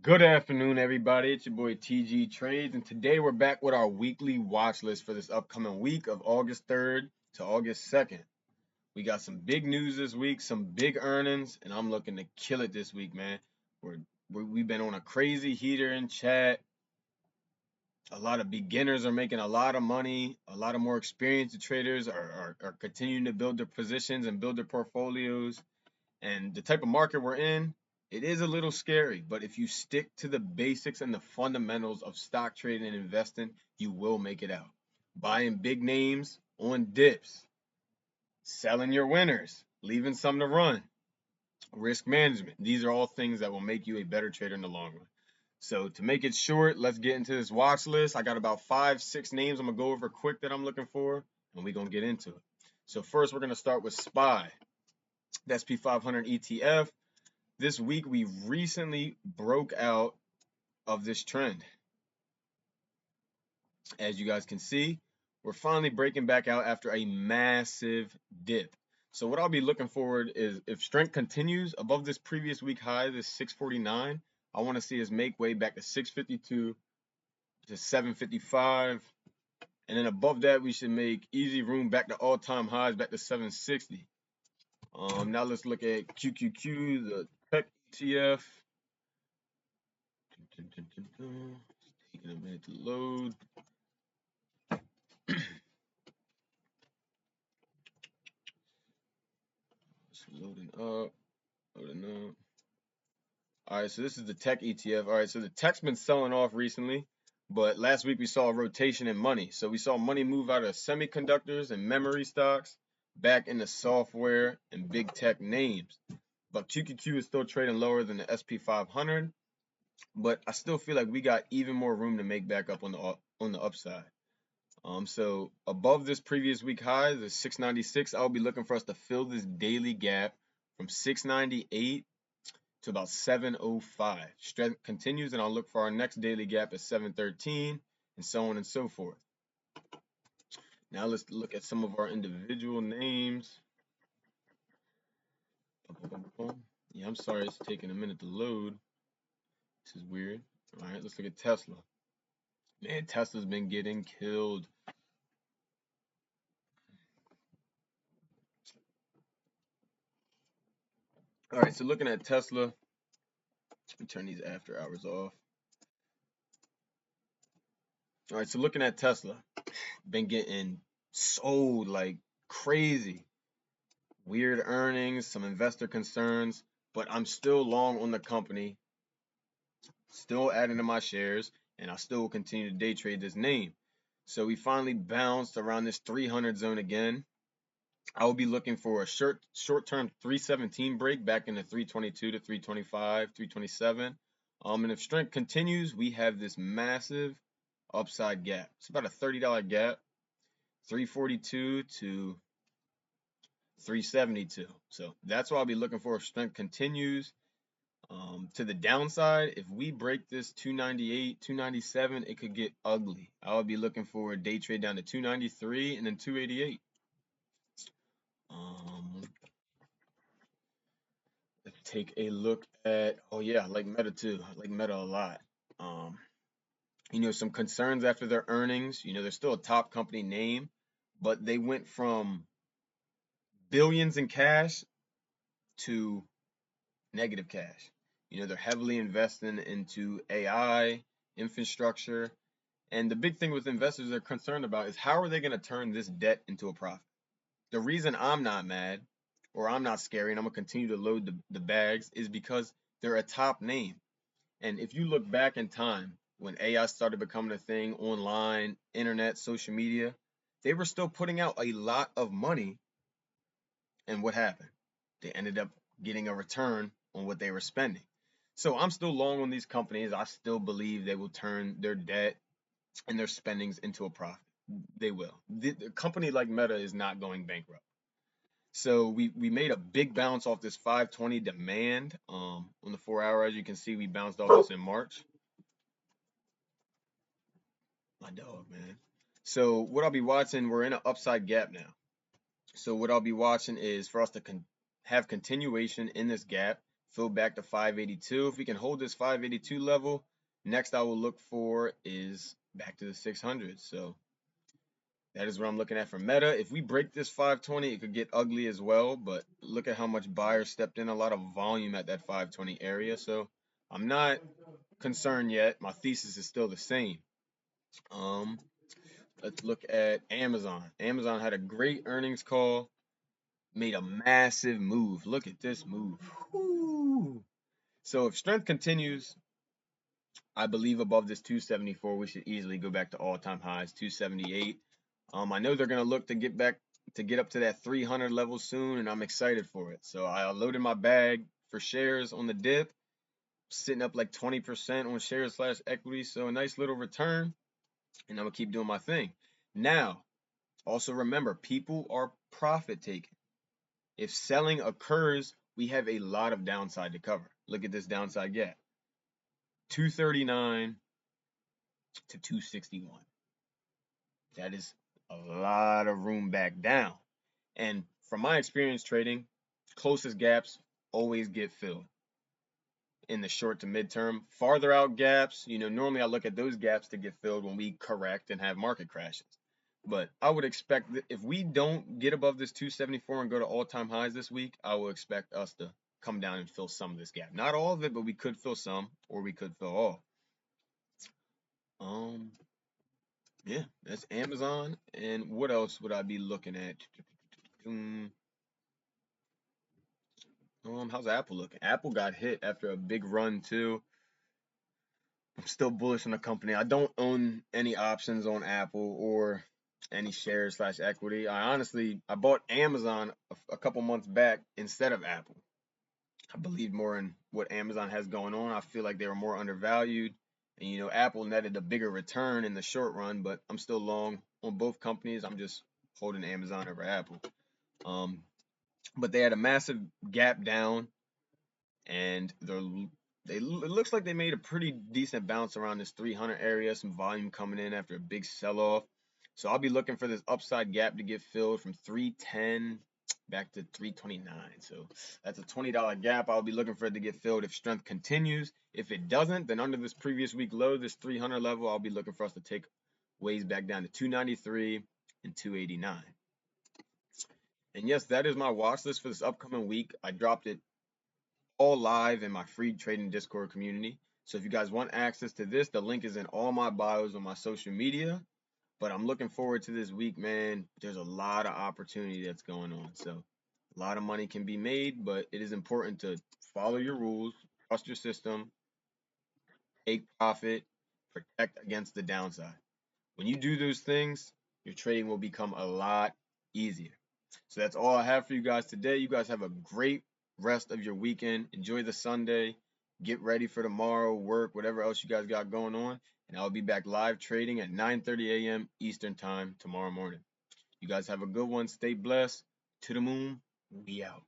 Good afternoon, everybody. It's your boy TG Trades, and today we're back with our weekly watch list for this upcoming week of August 3rd to August 2nd. We got some big news this week, some big earnings, and I'm looking to kill it this week, man. We've been on a crazy heater in chat. A lot of beginners are making a lot of money. A lot of more experienced traders are continuing to build their positions and build their portfolios. And the type of market we're in, it is a little scary, but if you stick to the basics and the fundamentals of stock trading and investing, you will make it out. Buying big names on dips, selling your winners, leaving some to run, risk management. These are all things that will make you a better trader in the long run. So to make it short, let's get into this watch list. I got about 5-6 names I'm gonna go over quick that I'm looking for, and we're gonna get into it. So first, we're gonna start with SPY, the SP 500 ETF. This week we recently broke out of this trend. As you guys can see, we're finally breaking back out after a massive dip. So what I'll be looking forward is if strength continues above this previous week high, this 649, I want to see us make way back to 652 to 755. And then above that, we should make easy room back to all-time highs, back to 760. Now let's look at QQQ, the tech ETF. Taking a minute to load. It's loading up. All right, so this is the tech ETF. All right, so the tech's been selling off recently, but last week we saw a rotation in money. So we saw money move out of semiconductors and memory stocks back into software and big tech names. But QQQ is still trading lower than the SP 500, but I still feel like we got even more room to make back up on the upside. So above this previous week high, the 696, I'll be looking for us to fill this daily gap from 698 to about 705. Strength continues, and I'll look for our next daily gap at 713, and so on and so forth. Now let's look at some of our individual names. Yeah, I'm sorry it's taking a minute to load. This is weird. All right, let's look at Tesla. Man, Tesla's been getting killed. All right, so looking at Tesla, let me turn these after hours off. All right, so looking at Tesla, been getting sold like crazy. Weird earnings, some investor concerns, but I'm still long on the company, still adding to my shares, and I still will continue to day trade this name. So we finally bounced around this 300 zone again. I will be looking for a short-term 317 break back in the 322 to 325, 327. And if strength continues, we have this massive upside gap. It's about a $30 gap, 342 to 372. So that's what I'll be looking for if strength continues. To the downside, if we break this 298, 297, it could get ugly. I'll be looking for a day trade down to 293 and then 288. Let's take a look at, oh yeah, I like Meta too. I like Meta a lot. Some concerns after their earnings. They're still a top company name, but they went from billions in cash to negative cash. They're heavily investing into AI, infrastructure, and the big thing with investors they're concerned about is how are they going to turn this debt into a profit? The reason I'm not mad or I'm not scary and I'm going to continue to load the bags is because they're a top name. And if you look back in time, when AI started becoming a thing online, internet, social media, they were still putting out a lot of money. And what happened? They ended up getting a return on what they were spending. So I'm still long on these companies. I still believe they will turn their debt and their spendings into a profit. They will. The company like Meta is not going bankrupt. So we made a big bounce off this 520 demand on the 4-hour. As you can see, we bounced off this in March. My dog, man. So what I'll be watching, we're in an upside gap now. So what I'll be watching is for us to have continuation in this gap, fill back to 582. If we can hold this 582 level, next I will look for is back to the 600. So that is what I'm looking at for Meta. If we break this 520, it could get ugly as well, but look at how much buyers stepped in, a lot of volume at that 520 area. So I'm not concerned yet. My thesis is still the same. Let's look at Amazon. Amazon had a great earnings call, made a massive move. Look at this move. Woo. So if strength continues, I believe above this 274, we should easily go back to all-time highs, 278. I know they're gonna look to get up to that 300 level soon, and I'm excited for it. So I loaded my bag for shares on the dip, sitting up like 20% on shares / equity. So a nice little return, and I'm gonna keep doing my thing. Now, also remember, people are profit taking. If selling occurs, we have a lot of downside to cover. Look at this downside gap. 239 to 261. That is a lot of room back down. And from my experience trading, closest gaps always get filled in the short to midterm. Farther out gaps, normally I look at those gaps to get filled when we correct and have market crashes. But I would expect that if we don't get above this 274 and go to all-time highs this week, I will expect us to come down and fill some of this gap. Not all of it, but we could fill some, or we could fill all. Yeah, that's Amazon. And what else would I be looking at? How's Apple looking? Apple got hit after a big run too. I'm still bullish on the company. I don't own any options on Apple or any shares / equity. I bought Amazon a couple months back instead of Apple. I believe more in what Amazon has going on. I feel like they were more undervalued. And Apple netted a bigger return in the short run, but I'm still long on both companies. I'm just holding Amazon over Apple. But they had a massive gap down, and it looks like they made a pretty decent bounce around this 300 area, some volume coming in after a big sell-off. So I'll be looking for this upside gap to get filled from 310 back to 329. So that's a $20 gap. I'll be looking for it to get filled if strength continues. If it doesn't, then under this previous week low, this 300 level, I'll be looking for us to take ways back down to 293 and 289. And yes, that is my watch list for this upcoming week. I dropped it all live in my free trading Discord community. So if you guys want access to this, the link is in all my bios on my social media. But I'm looking forward to this week, man. There's a lot of opportunity that's going on. So a lot of money can be made, but it is important to follow your rules, trust your system, take profit, protect against the downside. When you do those things, your trading will become a lot easier. So that's all I have for you guys today. You guys have a great rest of your weekend. Enjoy the Sunday. Get ready for tomorrow, work, whatever else you guys got going on. And I'll be back live trading at 9:30 a.m. Eastern time tomorrow morning. You guys have a good one. Stay blessed. To the moon. We out.